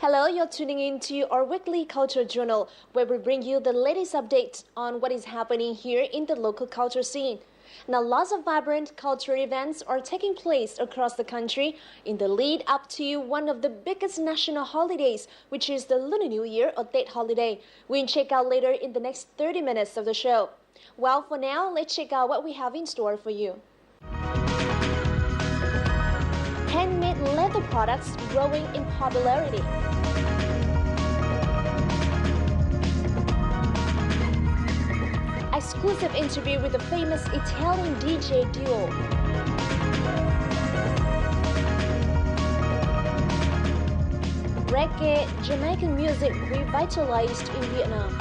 Hello, you're tuning in to our weekly culture journal, where we bring you the latest updates on what is happening here in the local culture scene. Now, lots of vibrant cultural events are taking place across the country in the lead up to one of the biggest national holidays, which is the Lunar New Year or Tet holiday. We'll check out later in the next 30 minutes of the show. Well, for now, let's check out what we have in store for you. Handmade leather products growing in popularity. Exclusive interview with the famous Italian DJ duo. Reggae, Jamaican music revitalized in Vietnam.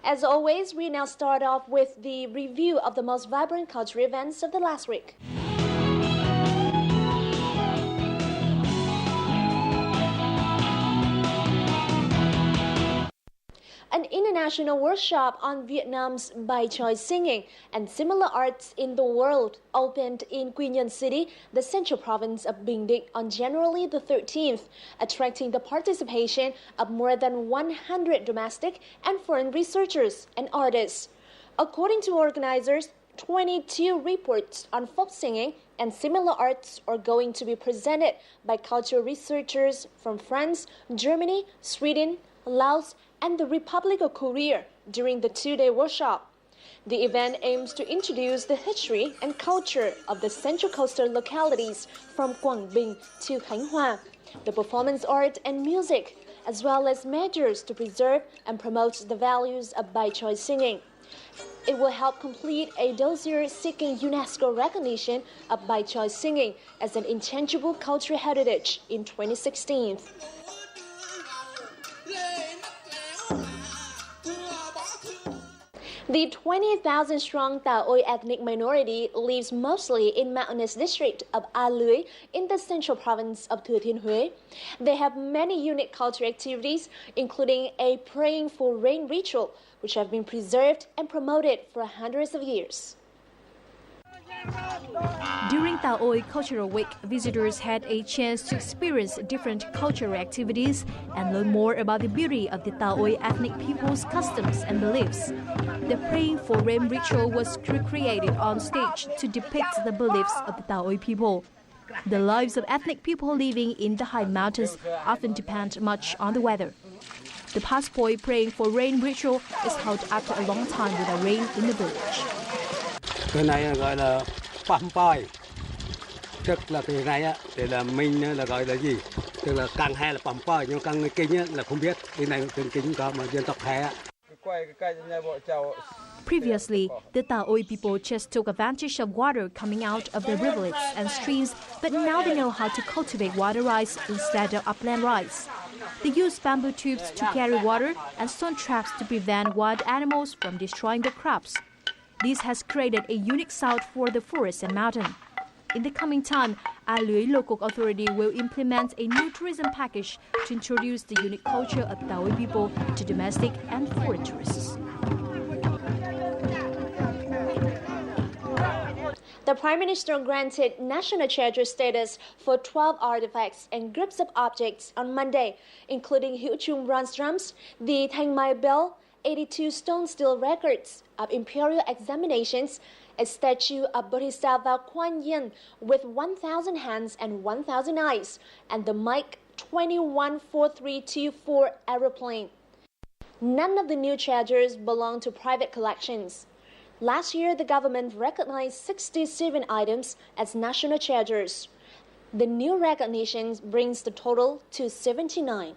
As always, we now start off with the review of the most vibrant cultural events of the last week. An international workshop on Vietnam's by choice singing and similar arts in the world opened in Quy Nhơn City, the central province of Bình Định, on January the 13th, attracting the participation of more than 100 domestic and foreign researchers and artists. According to organizers, 22 reports on folk singing and similar arts are going to be presented by cultural researchers from France, Germany, Sweden, Laos, and the Republic of Korea during the two-day workshop. The event aims to introduce the history and culture of the central coastal localities from Quảng Bình to Khánh Hòa, the performance art and music, as well as measures to preserve and promote the values of by choice singing. It will help complete a dossier seeking UNESCO recognition of by choice singing as an intangible cultural heritage in 2016. The 20,000-strong Tà Ôi ethnic minority lives mostly in mountainous district of A Lưới in the central province of Thừa Thiên Huế. They have many unique cultural activities, including a praying for rain ritual, which have been preserved and promoted for hundreds of years. During Tà Ôi Cultural Week, visitors had a chance to experience different cultural activities and learn more about the beauty of the Tà Ôi ethnic people's customs and beliefs. The praying for rain ritual was recreated on stage to depict the beliefs of the Tà Ôi people. The lives of ethnic people living in the high mountains often depend much on the weather. The Passpoi praying for rain ritual is held after a long time without rain in the village. Cái này gọi là Passpoi, tức là cái này á, thì là mình là gọi là gì? Tức là càng hè là Passpoi, nhưng càng kinh á là không biết. Cái này tiếng kinh có mà dân tộc hè. Previously, the Tà Ôi people just took advantage of water coming out of the rivulets and streams, but now they know how to cultivate water rice instead of upland rice. They use bamboo tubes to carry water and stone traps to prevent wild animals from destroying the crops. This has created a unique sound for the forest and mountain. In the coming time, A Lưới local authority will implement a new tourism package to introduce the unique culture of Tà Ôi people to domestic and foreign tourists. The Prime Minister granted national treasure status for 12 artifacts and groups of objects on Monday, including Hữu Chung bronze drums, the Thanh Mai bell, 82 stone steel records of imperial examinations, a statue of Bodhisattva Kuan Yin with 1,000 hands and 1,000 eyes, and the Mike 214324 aeroplane. None of the new treasures belong to private collections. Last year, the government recognized 67 items as national treasures. The new recognition brings the total to 79.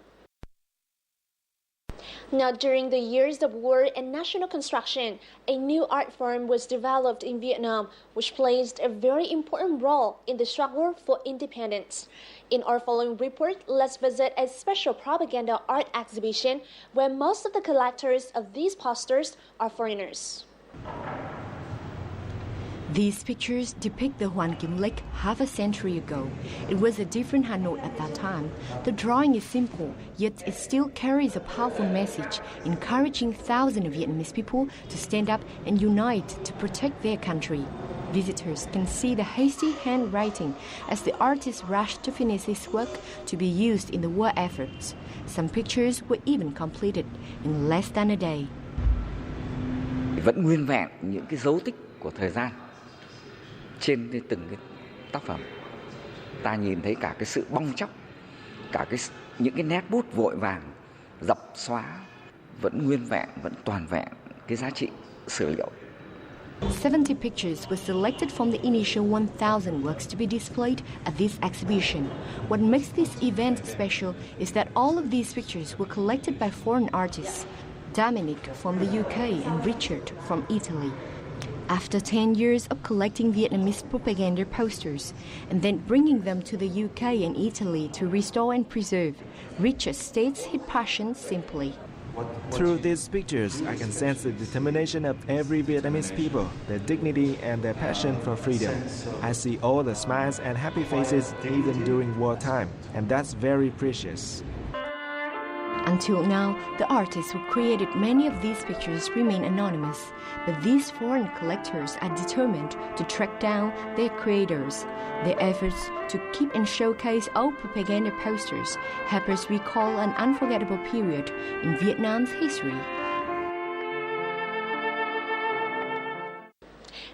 Now, during the years of war and national construction, a new art form was developed in Vietnam, which played a very important role in the struggle for independence. In our following report, let's visit a special propaganda art exhibition where most of the collectors of these posters are foreigners. These pictures depict the Hoàn Kiếm Lake half a century ago. It was a different Hanoi at that time. The drawing is simple, yet it still carries a powerful message, encouraging thousands of Vietnamese people to stand up and unite to protect their country. Visitors can see the hasty handwriting as the artist rushed to finish his work to be used in the war efforts. Some pictures were even completed in less than a day. Vẫn nguyên vẹn những cái dấu tích của thời gian trên từng cái tác phẩm. Ta nhìn thấy cả cái sự bong tróc, cả những cái nét bút vội vàng, dập xóa, vẫn nguyên vẹn, vẫn toàn vẹn cái giá trị sử liệu. 70 pictures were selected from the initial 1,000 works to be displayed at this exhibition. What makes this event special is that all of these pictures were collected by foreign artists, Dominic from the UK and Richard from Italy. After 10 years of collecting Vietnamese propaganda posters and then bringing them to the UK and Italy to restore and preserve, Richard states his passion simply. Through these pictures, I can sense the determination of every Vietnamese people, their dignity and their passion for freedom. I see all the smiles and happy faces even during wartime, and that's very precious. Until now, the artists who created many of these pictures remain anonymous, but these foreign collectors are determined to track down their creators. Their efforts to keep and showcase old propaganda posters help us recall an unforgettable period in Vietnam's history.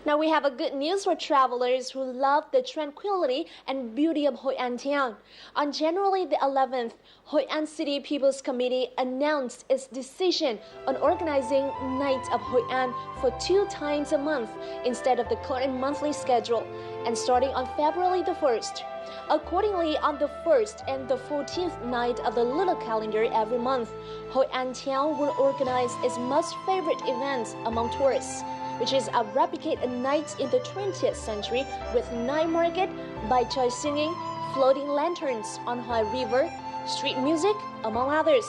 Now we have a good news for travelers who love the tranquility and beauty of Hoi An town. On January the 11th, Hoi An City People's Committee announced its decision on organizing Night of Hoi An for 2 times a month instead of the current monthly schedule, and starting on February the 1st. Accordingly, on the 1st and the 14th night of the lunar calendar every month, Hoi An town will organize its most favorite events among tourists, which is a replicated night in the 20th century with night market, by choice singing, floating lanterns on Hoi River, street music, among others.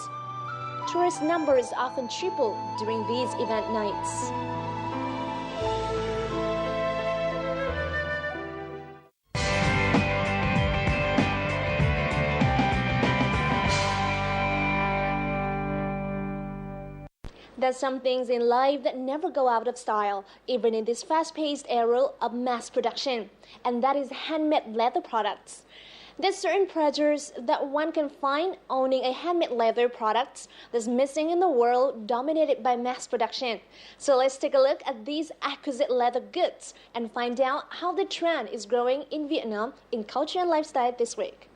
Tourist numbers often triple during these event nights. There's some things in life that never go out of style, even in this fast-paced era of mass production, and that is handmade leather products. There's certain pleasures that one can find owning a handmade leather products that's missing in the world dominated by mass production. So let's take a look at these exquisite leather goods and find out how the trend is growing in Vietnam in culture and lifestyle this week.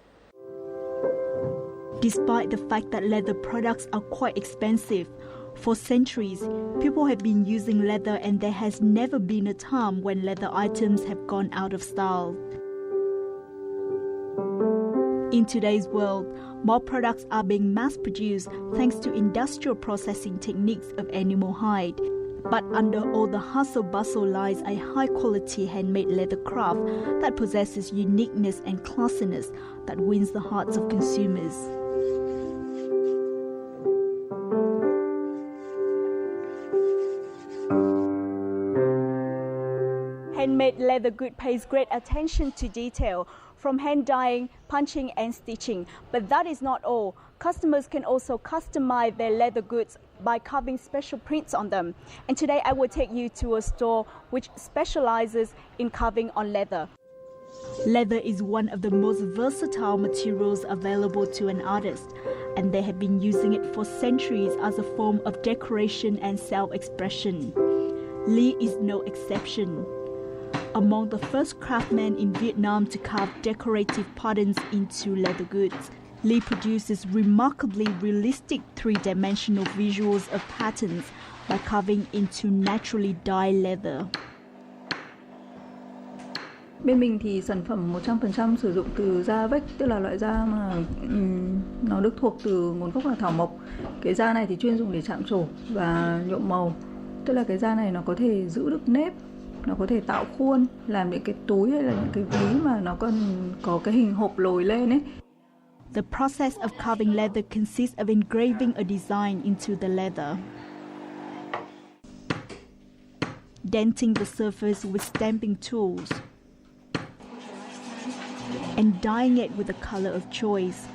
Despite the fact that leather products are quite expensive, for centuries, people have been using leather, and there has never been a time when leather items have gone out of style. In today's world, more products are being mass-produced thanks to industrial processing techniques of animal hide. But under all the hustle-bustle lies a high-quality handmade leather craft that possesses uniqueness and classiness that wins the hearts of consumers. Handmade leather good pays great attention to detail, from hand dyeing, punching and stitching. But that is not all. Customers can also customize their leather goods by carving special prints on them. And today I will take you to a store which specializes in carving on leather. Leather is one of the most versatile materials available to an artist, and they have been using it for centuries as a form of decoration and self-expression. Lee is no exception. Among the first craftsmen in Vietnam to carve decorative patterns into leather goods, Lee produces remarkably realistic three-dimensional visuals of patterns by carving into naturally dyed leather. Bên mình thì sản phẩm 100% sử dụng từ da vách, tức là loại da mà nó được thuộc từ nguồn gốc là thảo mộc. Cái da này thì chuyên dùng để chạm trổ và nhuộm màu. Tức là cái da này nó có thể giữ được nếp, nó có thể tạo khuôn, làm những cái túi hay là những cái ví mà nó còn có cái hình hộp lồi lên ấy. The process of carving leather consists of engraving a design into the leather, denting the surface with stamping tools, and dyeing it with the color of choice.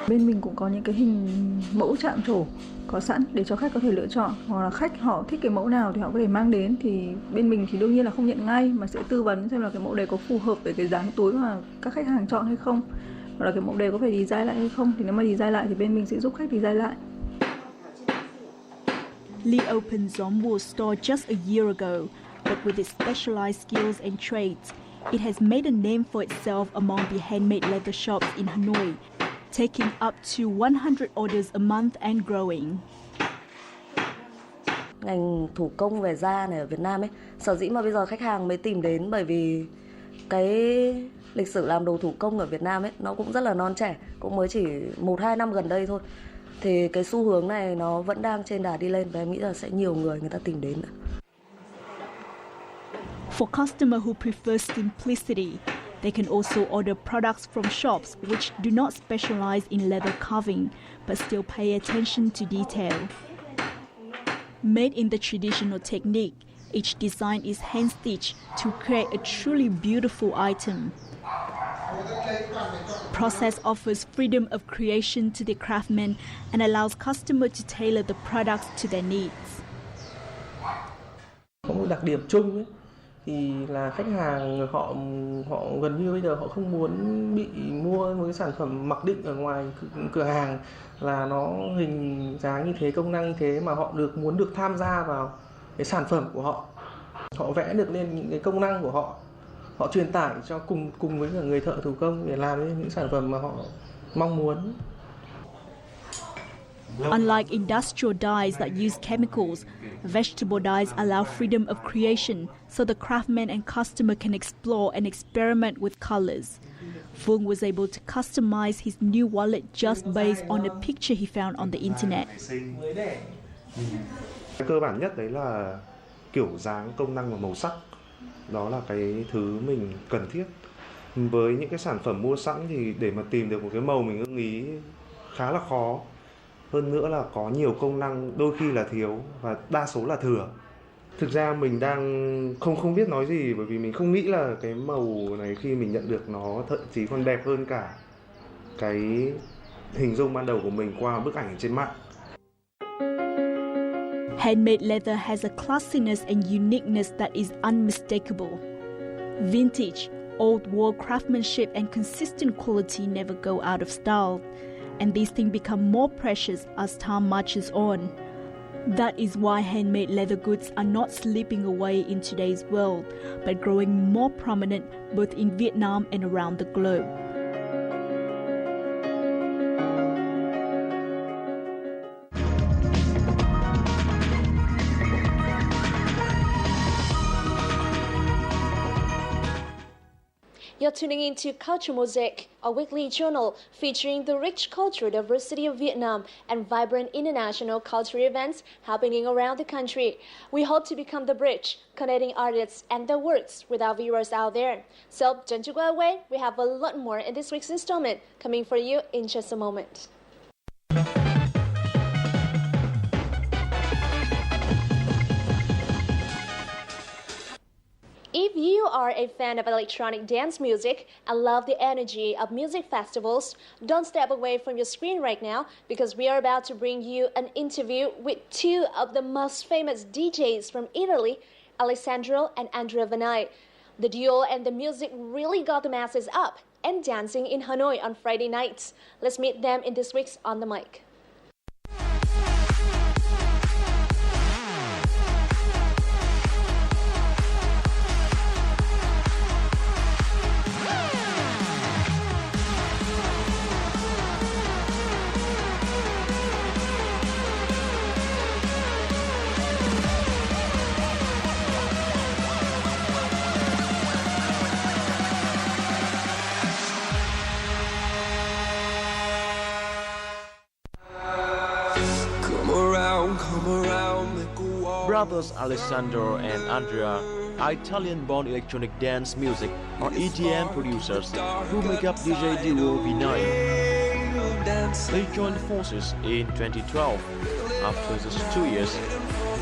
Bên mình cũng có những cái hình mẫu chạm trổ có sẵn để cho khách có thể lựa chọn, hoặc là khách họ thích cái mẫu nào thì họ có thể mang đến, thì bên mình thì đương nhiên là không nhận ngay mà sẽ tư vấn xem là cái mẫu đấy có phù hợp với cái dáng túi mà các khách hàng chọn hay không, hoặc là cái mẫu đấy có phải design lại hay không. Thì nếu mà design lại thì bên mình sẽ giúp khách design lại. Lee opened Zombo store just a year ago, but with its specialized skills and trades, it has made a name for itself among the handmade leather shops in Hanoi, taking up to 100 orders a month and growing. Ngành thủ công về da này ở Việt Nam ấy, sở dĩ mà bây giờ khách hàng mới tìm đến bởi vì cái lịch sử làm đồ thủ công ở Việt Nam ấy nó cũng rất là non trẻ, cũng mới chỉ 1-2 năm gần đây thôi. Thì cái xu hướng này nó vẫn đang trên đà đi lên và em nghĩ là sẽ nhiều người ta tìm đến nữa. For customers who prefer simplicity, they can also order products from shops which do not specialize in leather carving, but still pay attention to detail. Made in the traditional technique, each design is hand-stitched to create a truly beautiful item. The process offers freedom of creation to the craftsmen and allows customers to tailor the products to their needs. Có một đặc điểm chung ấy, thì là khách hàng họ gần như bây giờ họ không muốn bị mua một cái sản phẩm mặc định ở ngoài cửa hàng là nó hình dáng như thế, công năng như thế, mà họ muốn được tham gia vào cái sản phẩm của họ. Họ vẽ được lên những cái công năng của họ, họ truyền tải cho cùng với cả người thợ thủ công để làm nên những sản phẩm mà họ mong muốn. Unlike industrial dyes that use chemicals, vegetable dyes allow freedom of creation so the craftsman and customer can explore and experiment with colors. Phương was able to customize his new wallet just based on a picture he found on the internet. Cơ bản nhất đấy là kiểu dáng, công năng và màu sắc. Đó là cái thứ mình cần thiết. Với những cái sản phẩm mua sẵn thì để mà tìm được một cái màu mình ưng ý khá là khó. Hơn nữa là có nhiều công năng đôi khi là thiếu và đa số là thừa. Thực ra mình đang không biết nói gì, bởi vì mình không nghĩ là cái màu này khi mình nhận được nó thậm chí còn đẹp hơn cả cái hình dung ban đầu của mình qua bức ảnh trên mạng. Handmade leather has a classiness and uniqueness that is unmistakable. Vintage, old world craftsmanship and consistent quality never go out of style, and these things become more precious as time marches on. That is why handmade leather goods are not slipping away in today's world, but growing more prominent both in Vietnam and around the globe. You're tuning in to Culture Mosaic, a weekly journal featuring the rich cultural diversity of Vietnam and vibrant international cultural events happening around the country. We hope to become the bridge connecting artists and their works with our viewers out there. So don't you go away, we have a lot more in this week's installment coming for you in just a moment. If you are a fan of electronic dance music and love the energy of music festivals, don't step away from your screen right now because we are about to bring you an interview with two of the most famous DJs from Italy, Alessandro and Andrea Vanai. The duo and the music really got the masses up and dancing in Hanoi on Friday nights. Let's meet them in this week's On the Mic. Brothers Alessandro and Andrea are Italian-born electronic dance music or EDM producers who make up DJ duo Vinai. They joined forces in 2012. After just 2 years,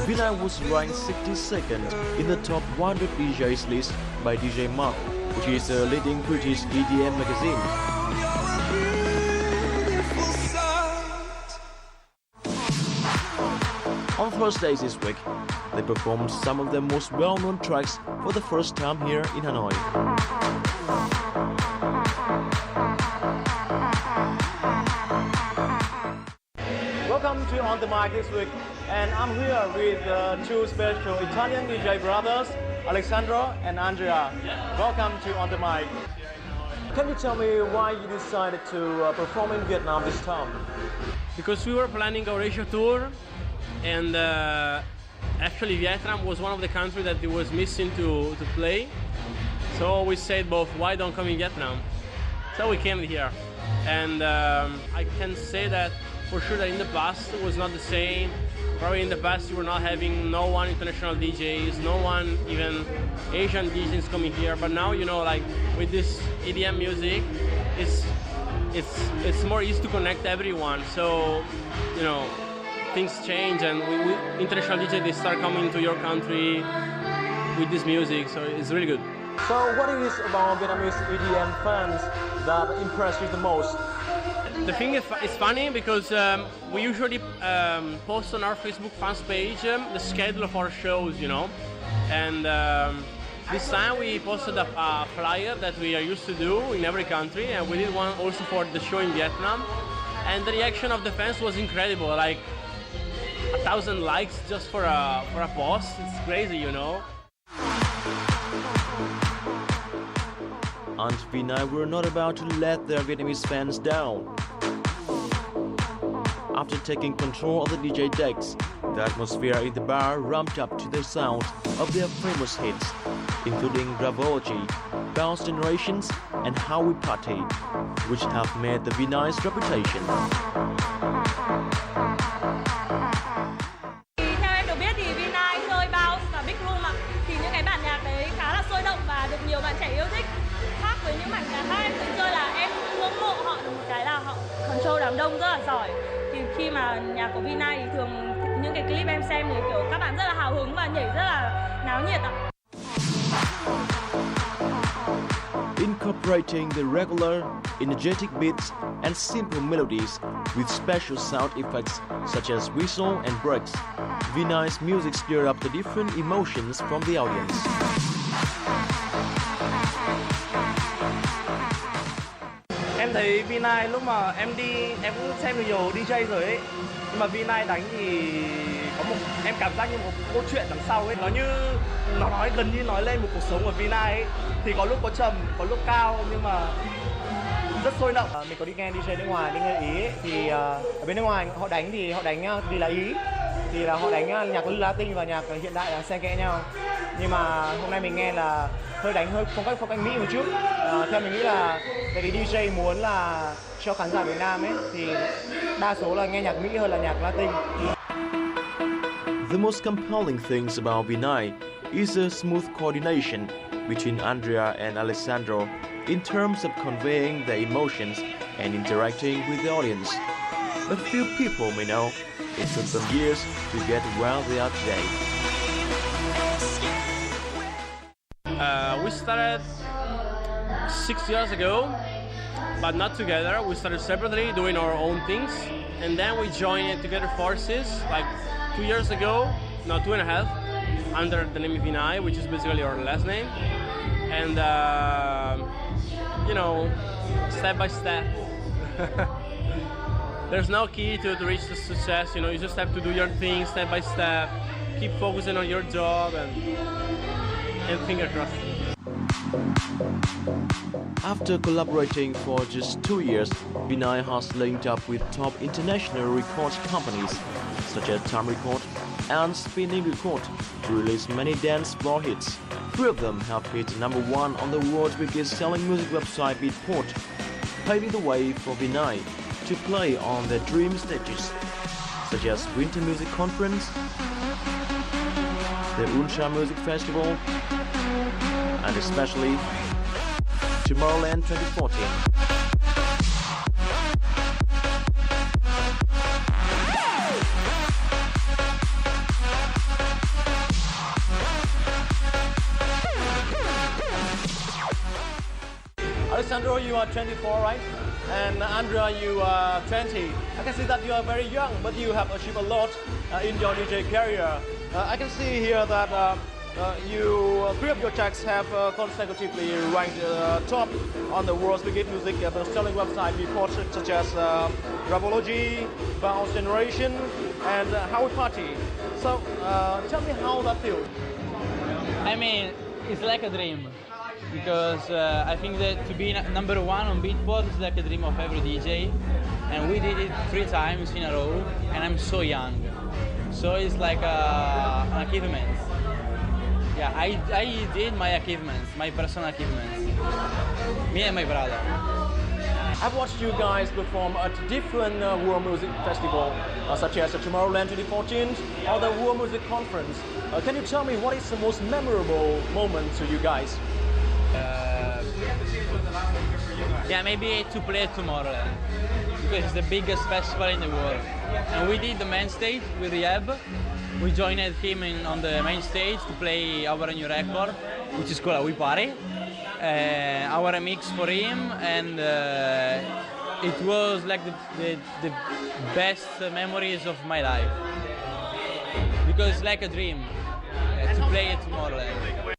Vinai was ranked 62nd in the top 100 DJs list by DJ Mark, which is a leading British EDM magazine. Thursdays this week, they performed some of their most well-known tracks for the first time here in Hanoi. Welcome to On The Mic this week, and I'm here with two special Italian DJ brothers, Alessandro and Andrea. Welcome to On The Mic. Can you tell me why you decided to perform in Vietnam this time? Because we were planning our Asia tour, and actually Vietnam was one of the countries that it was missing to play. So we said both, why don't come in Vietnam? So we came here, and I can say that for sure that in the past it was not the same. Probably in the past you were not having no one international DJs, no one even Asian DJs coming here. But now, you know, like with this EDM music, it's more easy to connect everyone. So, you know, things change, and we international DJs, they start coming to your country with this music. So it's really good. So what is it about Vietnamese EDM fans that impressed you the most? The thing is, it's funny because we usually post on our Facebook fans page the schedule of our shows, you know. And this time we posted a flyer that we are used to do in every country, and we did one also for the show in Vietnam. And the reaction of the fans was incredible, like 1,000 likes just for a post. It's crazy, you know. And Vinai were not about to let their Vietnamese fans down. After taking control of the DJ decks, the atmosphere in the bar ramped up to the sound of their famous hits, including Gravology, Bounce Generations, and How We Party, which have made the Vinai's reputation. Theo em được biết thì Vinai chơi Bounce và Big Room ạ. Thì những cái bản nhạc đấy khá là sôi động và được nhiều bạn trẻ yêu thích. Khác với những bản nhạc khác em từng chơi là em ngưỡng mộ họ được một cái là họ control đám đông rất là giỏi. Thì khi mà nhạc của Vinai thì thường những cái clip em xem thì kiểu các bạn rất là hào hứng và nhảy rất là náo nhiệt ạ. Incorporating the regular, energetic beats and simple melodies with special sound effects such as whistle and breaks, Vinai's music stirred up the different emotions from the audience. Em thấy Vinai lúc mà em đi, em cũng xem được nhiều DJ rồi ấy, nhưng mà Vinai đánh thì có một, em cảm giác như một câu chuyện đằng sau ấy, nó như nó nói gần như nói lên một cuộc sống của Vinai ấy, thì có lúc có trầm, có lúc cao, nhưng mà rất sôi động. Mình có đi nghe DJ nước ngoài, đi nghe Ý ấy, thì ở bên nước ngoài họ đánh thì họ đánh vì là Ý, thì là họ đánh nhạc Latin và nhạc hiện đại là xen kẽ nhau. Nhưng mà hôm nay mình nghe là hơi đánh hơi phong cách Mỹ một chút. Theo mình nghĩ là tại vì DJ muốn là cho khán giả Việt Nam ấy thì đa số là nghe nhạc Mỹ hơn là nhạc Latin. The most compelling things about Vinai is a smooth coordination between Andrea and Alessandro in terms of conveying their emotions and interacting with the audience. But few people may know it took them years to get where they are today. We started 6 years ago, but not together. We started separately, doing our own things, and then we joined together forces like 2 years ago, no, 2.5, under the name Vinai, which is basically our last name. And you know, step by step. There's no key to reach the success. You know, you just have to do your thing step by step, keep focusing on your job, and finger crossed. After collaborating for just 2 years, Vinai has linked up with top international record companies such as Time Record and Spinning Record to release many dance floor hits. 3 of them have hit #1 on the world's biggest selling music website Beatport, paving the way for Vinai to play on their dream stages, such as Winter Music Conference, the Ultra Music Festival, and especially Tomorrowland 2014. Alessandro, you are 24, right? and Andrea, you are 20. I can see that you are very young, but you have achieved a lot in your DJ career. I can see here that three of your tracks have consecutively ranked top on the world's biggest music selling website reports such as Rapology, Bounce Generation, and How We Party. So tell me how that feels. I mean, it's like a dream, because I think that to be number one on Beatport is like a dream of every DJ, and we did it 3 times in a row, and I'm so young, so it's like an achievement. Yeah, I did my achievements, my personal achievements, me and my brother. I've watched you guys perform at different world music festivals, such as Tomorrowland 2014 or the World Music Conference. Can you tell me what is the most memorable moment to you guys? Yeah, maybe to play at Tomorrowland, because it's the biggest festival in the world. And we did the main stage with Rehab. We joined him on the main stage to play our new record, which is called How We Party. Our remix for him, and it was like the best memories of my life, because it's like a dream to play at Tomorrowland.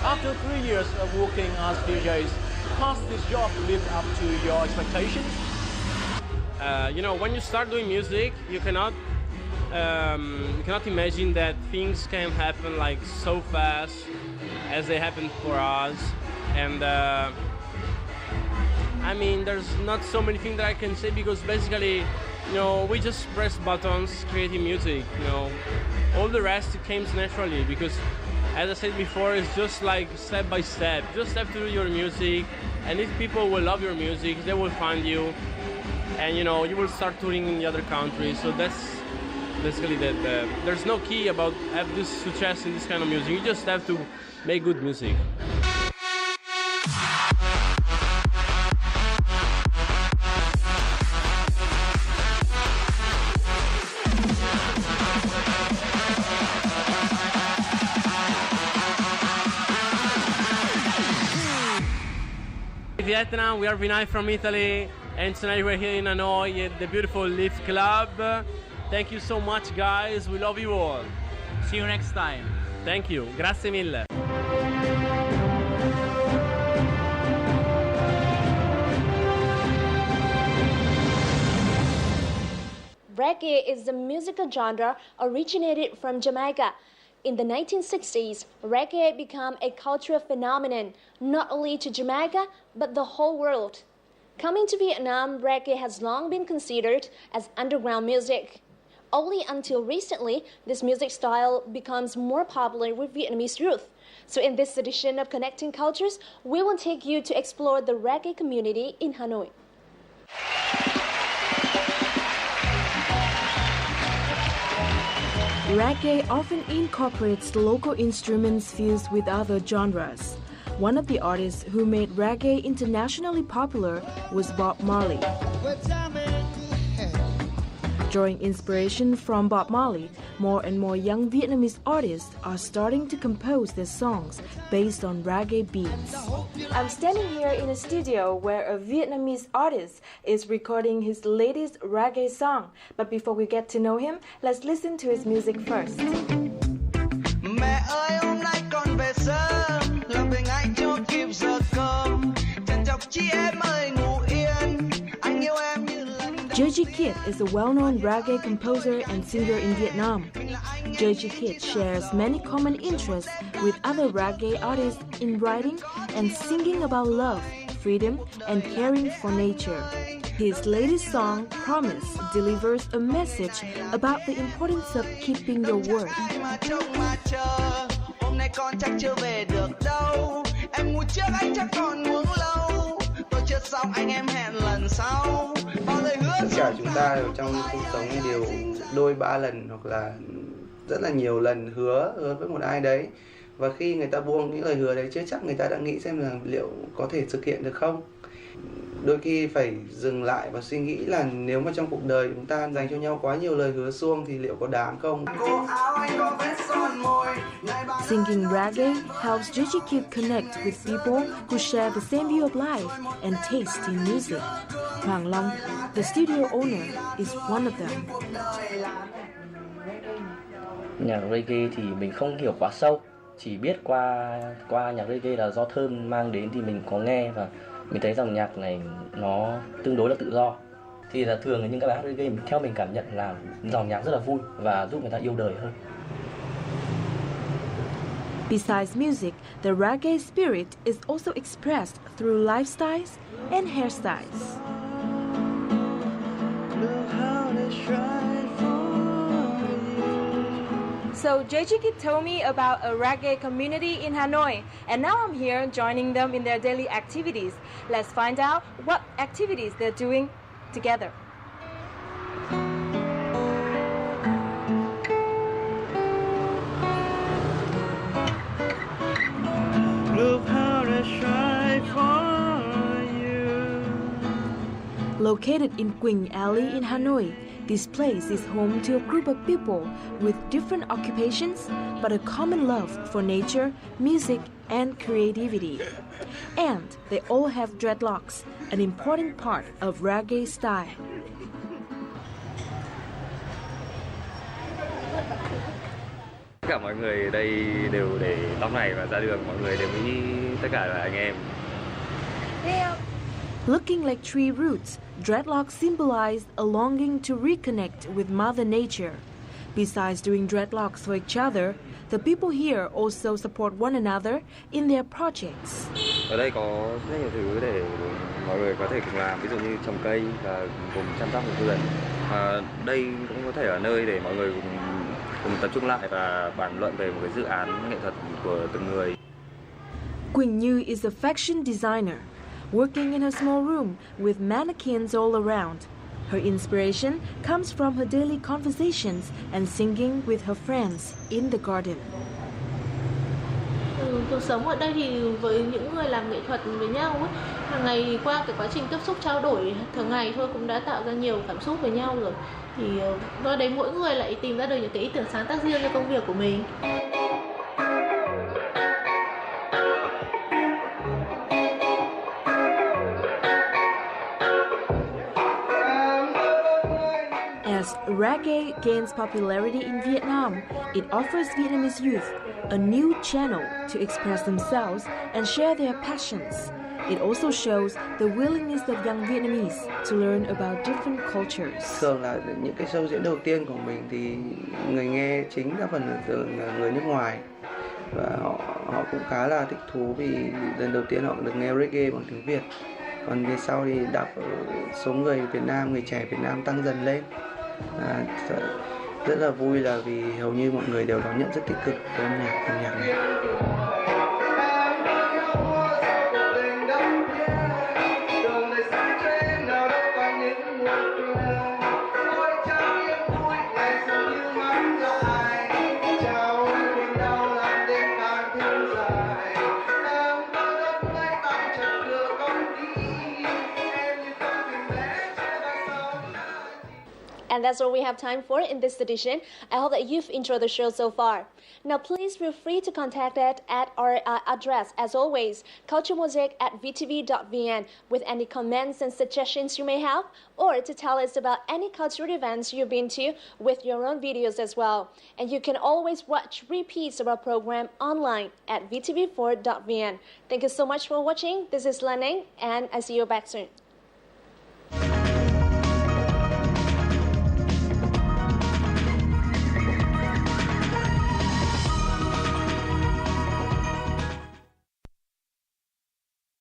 After 3 years of working as DJs, has this job lived up to your expectations? You know, when you start doing music, you cannot imagine that things can happen like so fast as they happen for us. And I mean, there's not so many things that I can say, because basically, you know, we just press buttons, creating music. You know, all the rest comes naturally, because, as I said before, it's just like step by step. Just step through your music, and if people will love your music, they will find you, and you know, you will start touring in the other countries. So that's basically that. There's no key about have this success in this kind of music. You just have to make good music. Vietnam, we are Vinay from Italy, and tonight we're here in Hanoi at the beautiful Lift Club. Thank you so much, guys. We love you all. See you next time. Thank you. Grazie mille. Reggae is the musical genre originated from Jamaica. In the 1960s, reggae became a cultural phenomenon, not only to Jamaica, but the whole world. Coming to Vietnam, reggae has long been considered as underground music. Only until recently, this music style becomes more popular with Vietnamese youth. So in this edition of Connecting Cultures, we will take you to explore the reggae community in Hanoi. Reggae often incorporates local instruments fused with other genres. One of the artists who made reggae internationally popular was Bob Marley. Drawing inspiration from Bob Marley, more and more young Vietnamese artists are starting to compose their songs based on reggae beats. I'm standing here in a studio where a Vietnamese artist is recording his latest reggae song. But before we get to know him, let's listen to his music first. Mẹ ơi, hôm nay con về sớm, làm về ngay cho kịp giờ cơm. Chàng chọc chi em ơi ngủ yên, anh yêu em như lần. Jeji Kit is a well-known reggae composer and singer in Vietnam. Jeji Kit shares many common interests with other reggae artists in writing and singing about love, freedom, and caring for nature. His latest song, Promise, delivers a message about the importance of keeping your word. Hôm nay con chắc chưa về được đâu. Em ngủ trước anh chắc còn uống lâu. Tôi chưa xong anh em hẹn lần sau. Bao lời hứa. Tất cả chúng ta trong cuộc sống đều đôi ba lần hoặc là rất là nhiều lần hứa với một ai đấy, và khi người ta buông những lời hứa đấy chưa chắc người ta đã nghĩ xem là liệu có thể thực hiện được không. Đôi khi phải dừng lại và suy nghĩ là nếu mà trong cuộc đời chúng ta dành cho nhau quá nhiều lời hứa suông thì liệu có đáng không. Singing reggae helps Georgie Kid connect with people who share the same view of life and taste in music. Hoàng Long, the studio owner, is one of them. Nhạc reggae thì mình không hiểu quá sâu, chỉ biết qua nhạc reggae là do Thơm mang đến thì mình có nghe và mình thấy dòng nhạc này nó tương đối là tự do. Thì là thường những cái bài hát reggae theo mình cảm nhận là dòng nhạc rất là vui và giúp người ta yêu đời hơn. Besides music, the reggae spirit is also expressed through lifestyles and hairstyles. So Georgie Kid told me about a reggae community in Hanoi, and now I'm here joining them in their daily activities. Let's find out what activities they're doing together. Look how they try for you. Located in Quỳnh Alley in Hanoi, this place is home to a group of people with different occupations, but a common love for nature, music, and creativity. And they all have dreadlocks, an important part of reggae style. Tất cả mọi người ở đây đều để tóc này và ra đường, mọi người đều nghĩ tất cả là anh em. Looking like tree roots, dreadlocks symbolize a longing to reconnect with Mother Nature. Besides doing dreadlocks for each other, the people here also support one another in their projects. Ở đây có rất nhiều thứ để mọi người có thể cùng làm, ví dụ như trồng cây và cùng chăm sóc vườn. Đây cũng có thể là nơi để mọi người cùng tập trung lại và bàn luận về một cái dự án nghệ thuật của từng người. Quỳnh Như is a fashion designer, working in her small room with mannequins all around. Her inspiration comes from her daily conversations and singing with her friends in the garden. Cuộc sống ở đây thì với những người làm nghệ thuật với nhau ấy, hàng ngày qua cái quá trình tiếp xúc trao đổi thường ngày thôi cũng đã tạo ra nhiều cảm xúc với nhau rồi. Thì do đấy mỗi người lại tìm ra được những cái ý tưởng sáng tác riêng cho công việc của mình. As reggae gains popularity in Vietnam, it offers Vietnamese youth a new channel to express themselves and share their passions. It also shows the willingness of young Vietnamese to learn about different cultures. Thường là những cái show diễn đầu tiên của mình thì người nghe chính đa phần là người nước ngoài, và họ cũng khá là thích thú vì lần đầu tiên họ được nghe reggae bằng tiếng Việt. Còn về sau thì số người Việt Nam, người trẻ Việt Nam tăng dần lên. Rất là vui là vì hầu như mọi người đều đón nhận rất tích cực cái âm nhạc này. And that's all we have time for in this edition. I hope that you've enjoyed the show so far. Now, please feel free to contact us at our address, as always, culturemosaic@vtv.vn, with any comments and suggestions you may have, or to tell us about any cultural events you've been to with your own videos as well. And you can always watch repeats of our program online at vtv4.vn. Thank you so much for watching. This is Lan Anh, and I see you back soon.